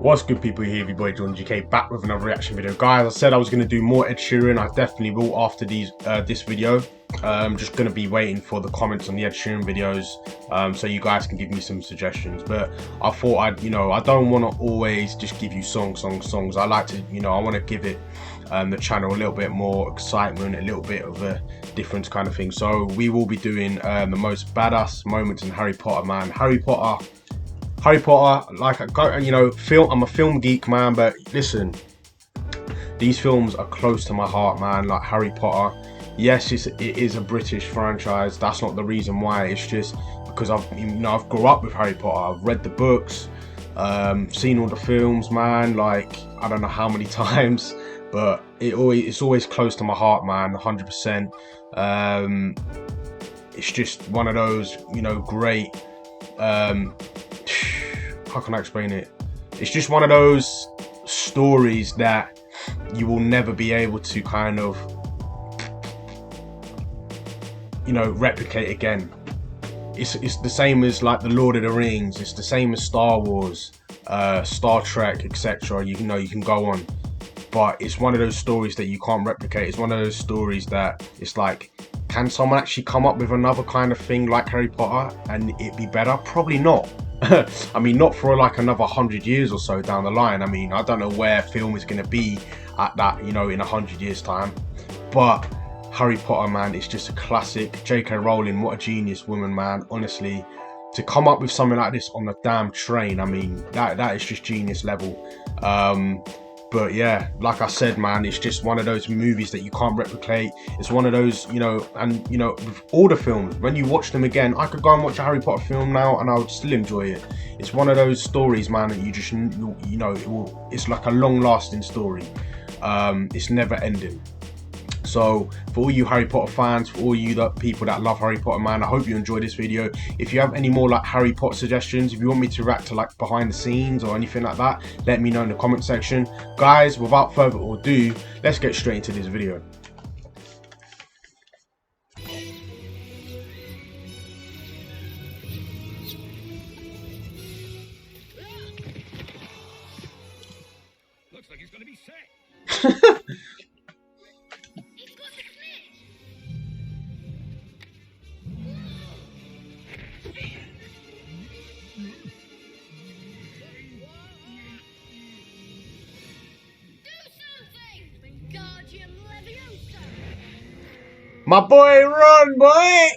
What's good, people? Here, your boy John GK, back with another reaction video. Guys, I said I was going to do more Ed Sheeran. I definitely will after this video. I'm just going to be waiting for the comments on the Ed Sheeran videos, so you guys can give me some suggestions. But I thought I don't want to always just give you songs. I like to, I want to give it the channel a little bit more excitement, a little bit of a different kind of thing. So we will be doing the most badass moments in Harry Potter, man. Harry Potter, like, I'm a film geek, man, but listen, these films are close to my heart, man. Like Harry Potter, yes, it is a British franchise. That's not the reason why. It's just because I've grown up with Harry Potter. I've read the books, seen all the films, man. Like, I don't know how many times, but it's always close to my heart, man. 100%. It's just one of those, great. How can I explain it? It's just one of those stories that you will never be able to kind of, replicate again. It's the same as like the Lord of the Rings. It's the same as Star Wars, Star Trek, etc. You can go on, but it's one of those stories that you can't replicate. It's one of those stories that it's like, can someone actually come up with another kind of thing like Harry Potter and it be better? Probably not. I mean, not for like another 100 years or so down the line. I mean, I don't know where film is going to be at that, in 100 years time. But Harry Potter, man, it's just a classic. J.K. Rowling, what a genius woman, man. Honestly, to come up with something like this on the damn train, I mean, that is just genius level. But yeah, like I said, man, it's just one of those movies that you can't replicate. It's one of those, with all the films, when you watch them again, I could go and watch a Harry Potter film now and I would still enjoy it. It's one of those stories, man, that you just, it's like a long-lasting story. It's never ending. So for all you Harry Potter fans, for all you people that love Harry Potter, man, I hope you enjoyed this video. If you have any more like Harry Potter suggestions, if you want me to react to like behind the scenes or anything like that, let me know in the comment section. Guys, without further ado, let's get straight into this video. Looks like he's gonna be set. My boy, run, boy!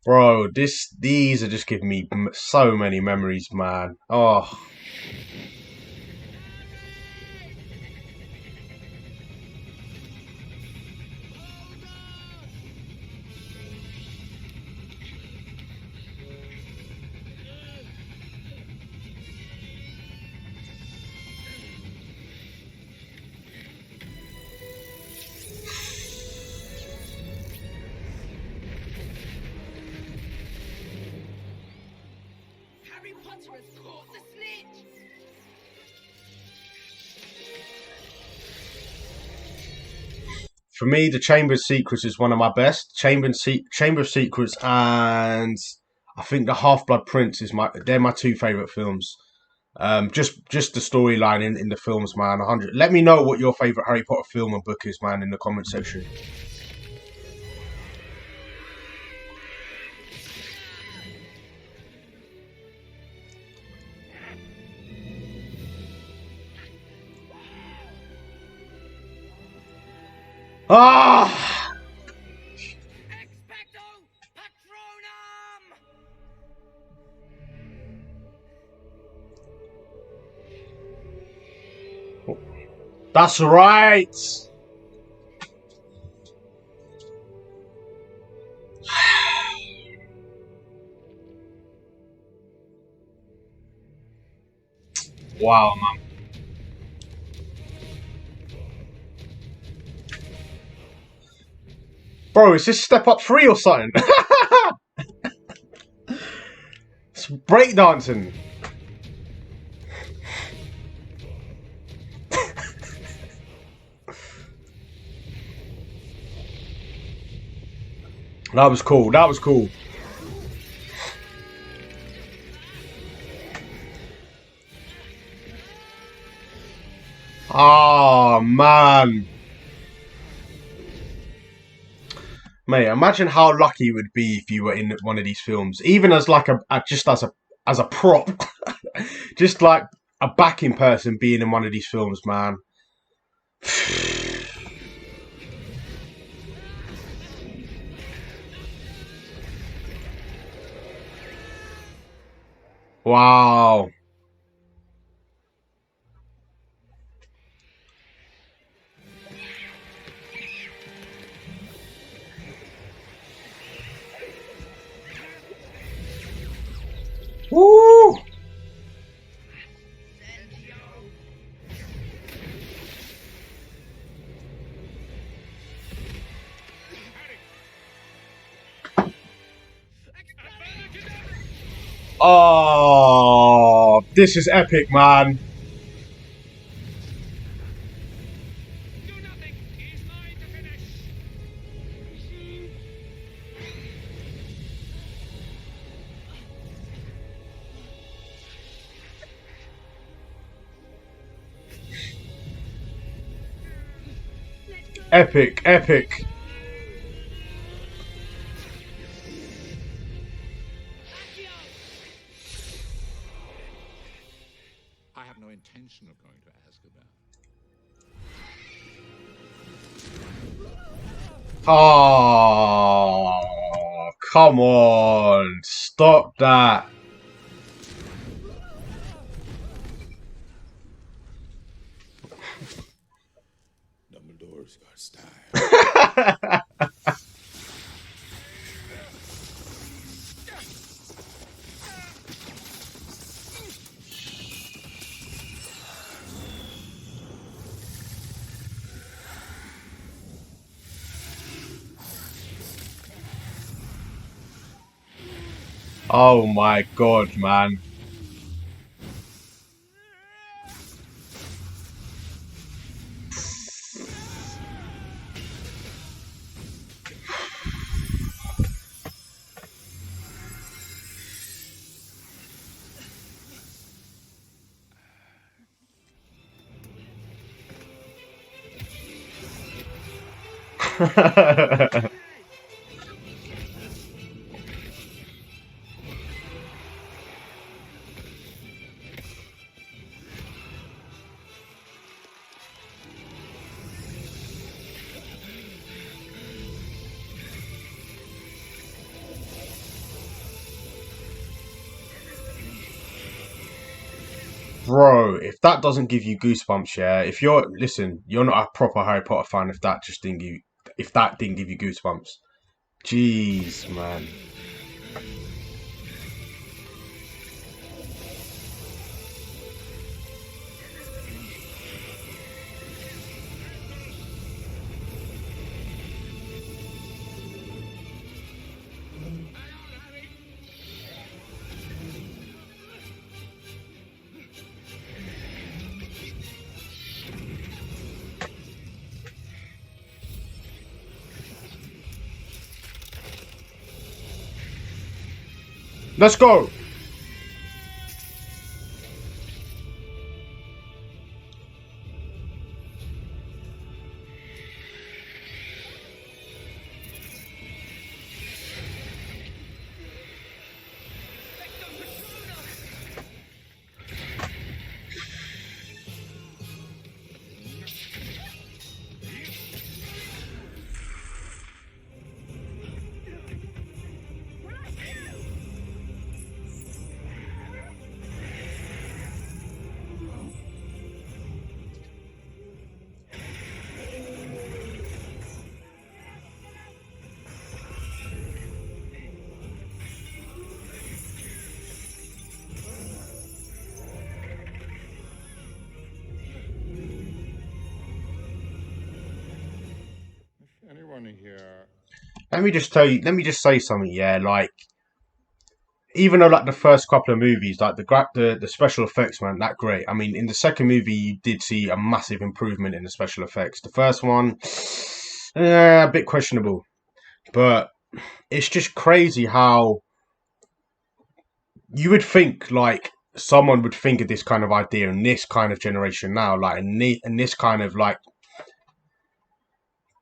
Bro, these are just giving me so many memories, man. Oh. Harry Potter has caught the snitch. For me, the Chamber of Secrets is one of my best. Chamber of Secrets and I think the Half-Blood Prince they're my two favourite films. Just the storyline in the films, man. 100. Let me know what your favourite Harry Potter film and book is, man, in the comment section. Ah! Expecto Patronum! That's right! Wow, man. Bro, is this Step Up 3 or something? breakdancing. That was cool. That was cool. Oh, man. Mate, imagine how lucky you would be if you were in one of these films, even as like just as a prop, just like a backing person being in one of these films, man. Wow. Woo! Oh, this is epic, man. Do nothing. He's mine to finish. Epic, epic. I have no intention of going to Azkaban. Oh, come on. Stop that. Dumbledore's got style. Oh my god, man. Bro, if that doesn't give you goosebumps, yeah. If you're listen, you're not a proper Harry Potter fan if that didn't give you goosebumps. Jeez, man. Let's go. Anyone here? Let me just tell you. Let me just say something. Yeah, like even though like the first couple of movies, like the special effects, man, that great. I mean, in the second movie, you did see a massive improvement in the special effects. The first one, a bit questionable, but it's just crazy how you would think like someone would think of this kind of idea in this kind of generation now, like in this kind of like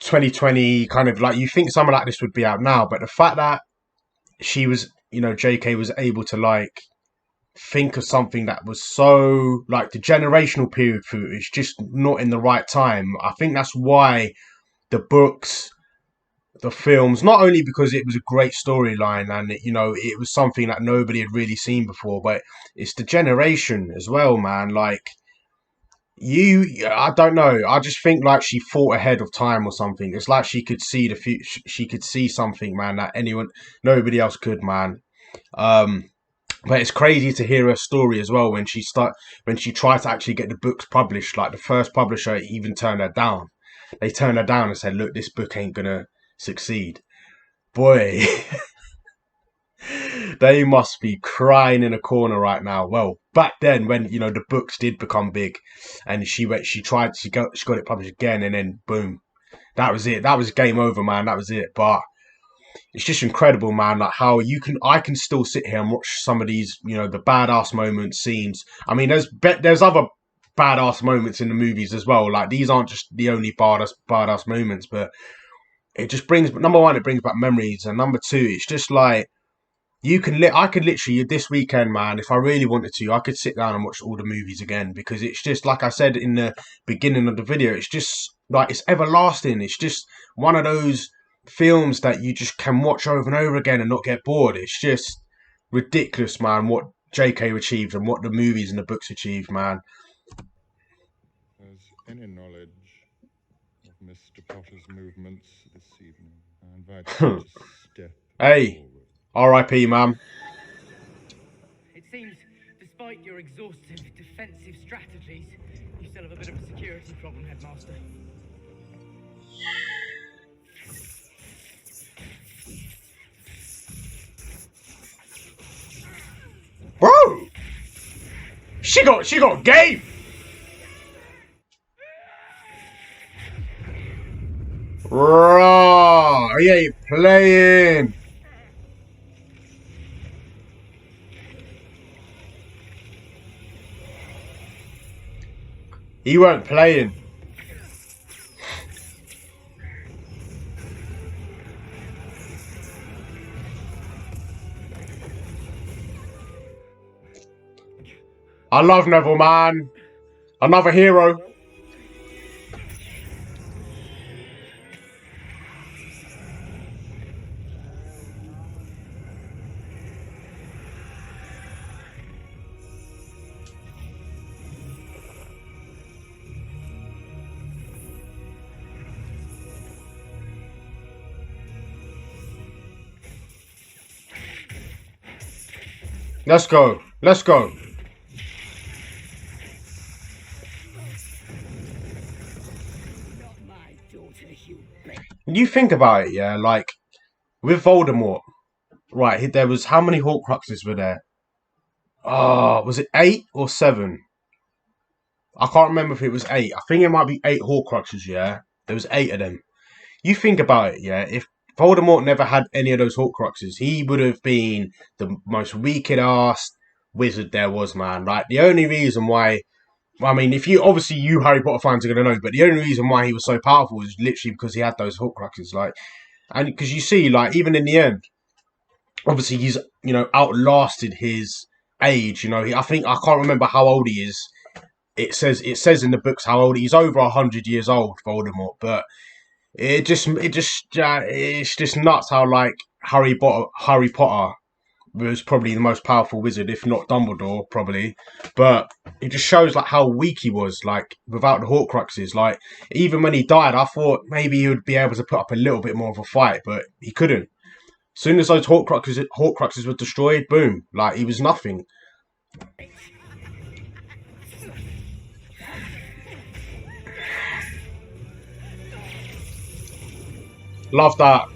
2020 kind of like you think someone like this would be out now, but the fact that she was, JK was able to like think of something that was so like the generational period footage just not in the right time. I think that's why the books, the films, not only because it was a great storyline and it was something that nobody had really seen before, but it's the generation as well, man. Like I don't know. I just think like she thought ahead of time or something. It's like she could see the future. She could see something, man, that nobody else could, man. Um, but it's crazy to hear her story as well when she tried to actually get the books published. Like the first publisher even turned her down. They turned her down and said, "Look, this book ain't gonna succeed." Boy, they must be crying in a corner right now. Well, back then when the books did become big, and she got it published again, and then boom, that was it. That was game over, man. That was it. But it's just incredible, man. Like how I can still sit here and watch some of these, the badass moments, scenes. I mean, there's other badass moments in the movies as well. Like these aren't just the only badass moments, but it just brings number one, it brings back memories, and number two, it's just like I could literally this weekend, man, if I really wanted to, I could sit down and watch all the movies again because it's just like I said in the beginning of the video. It's just like it's everlasting. It's just one of those films that you just can watch over and over again and not get bored. It's just ridiculous, man, what JK achieved and what the movies and the books achieved, man. There's any knowledge of Mr. Potter's movements this evening, I invite you to step Hey, forward. R.I.P., man. It seems, despite your exhaustive defensive strategies, you still have a bit of a security problem, Headmaster. Bro! She got game! Raw! He ain't playing! He weren't playing. I love Neville, man. Another hero. Let's go. Let's go. Not my daughter, you bitch. When you think about it, yeah, like with Voldemort, right? There was how many Horcruxes were there? Oh, was it 8 or 7? I can't remember if it was 8. I think it might be 8 Horcruxes. Yeah, there was 8 of them. You think about it, yeah. If Voldemort never had any of those Horcruxes, he would have been the most wicked ass wizard there was, man. Like the only reason why, I mean, if you obviously you Harry Potter fans are gonna know, but the only reason why he was so powerful was literally because he had those Horcruxes, like, and because you see, like, even in the end, obviously he's outlasted his age. I think I can't remember how old he is. It says in the books how old he's over 100 years old, Voldemort, but it's just nuts how like Harry Potter was probably the most powerful wizard, if not Dumbledore, probably. But it just shows like how weak he was, like without the Horcruxes. Like even when he died, I thought maybe he would be able to put up a little bit more of a fight, but he couldn't. As soon as those Horcruxes were destroyed, boom, like he was nothing. Love that.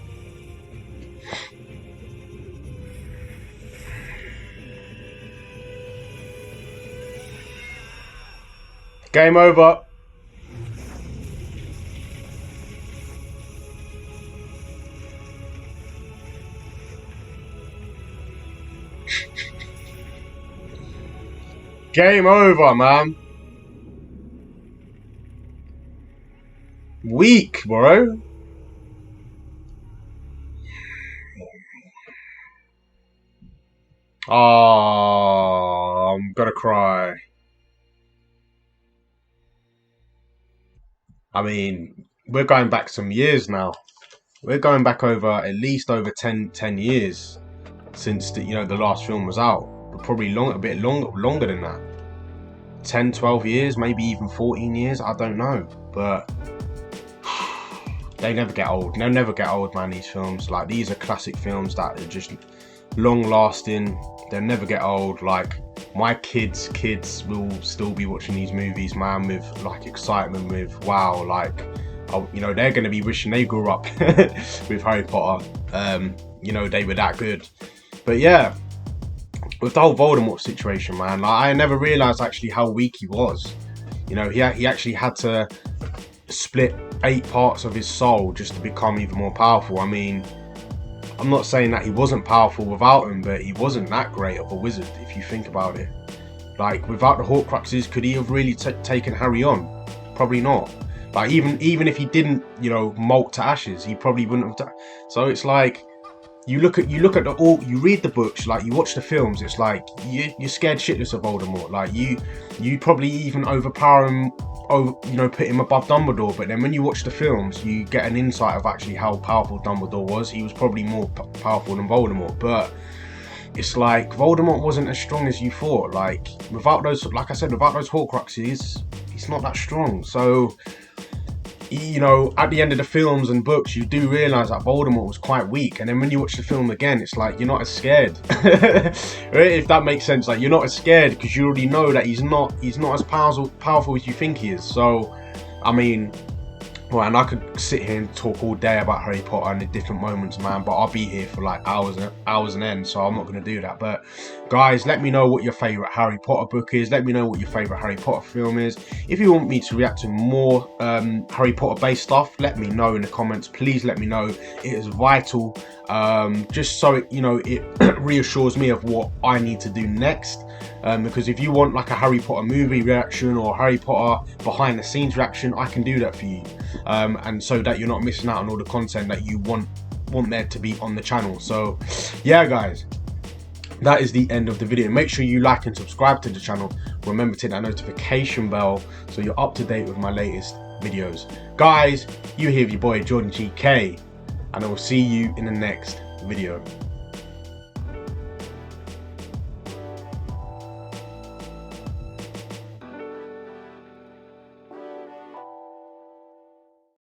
Game over. Game over, man. Weak, bro. Oh, I'm gonna cry. I mean, we're going back some years now. We're going back over at least over 10 years since the, the last film was out. But probably a bit longer than that. 10, 12 years, maybe even 14 years, I don't know. But they never get old. They'll never get old, man, these films. Like, these are classic films that are just long lasting. They'll never get old. Like, my kids will still be watching these movies, man, with like excitement, with wow, like, they're going to be wishing they grew up with Harry Potter. They were that good. But yeah, with the whole Voldemort situation, man, like, I never realized actually how weak he was. He actually had to split 8 parts of his soul just to become even more powerful. I mean, I'm not saying that he wasn't powerful without him, but he wasn't that great of a wizard if you think about it. Like, without the Horcruxes, could he have really taken Harry on? Probably not. Like, even if he didn't, molt to ashes, he probably wouldn't have done. So it's like, you read the books, like, you watch the films, it's like you're scared shitless of Voldemort. Like, you probably even overpower him, put him above Dumbledore. But then when you watch the films, you get an insight of actually how powerful Dumbledore was. He was probably more powerful than Voldemort. But it's like, Voldemort wasn't as strong as you thought. Like, without those, like I said, without those Horcruxes, he's not that strong. So, at the end of the films and books, you do realise that Voldemort was quite weak. And then when you watch the film again, it's like, you're not as scared. If that makes sense. Like, you're not as scared because you already know that he's not as powerful as you think he is. So, I mean, well, and I could sit here and talk all day about Harry Potter and the different moments, man, but I'll be here for like hours and end, so I'm not going to do that. But guys, let me know what your favourite Harry Potter book is. Let me know what your favourite Harry Potter film is. If you want me to react to more Harry Potter based stuff, let me know in the comments. Please let me know. It is vital, just so it reassures me of what I need to do next. Because if you want like a Harry Potter movie reaction or Harry Potter behind the scenes reaction, I can do that for you. And so that you're not missing out on all the content that you want there to be on the channel. So yeah, guys, that is the end of the video. Make sure you like and subscribe to the channel. Remember to hit that notification bell so you're up to date with my latest videos. Guys, you here with your boy Jordan GK, and I will see you in the next video.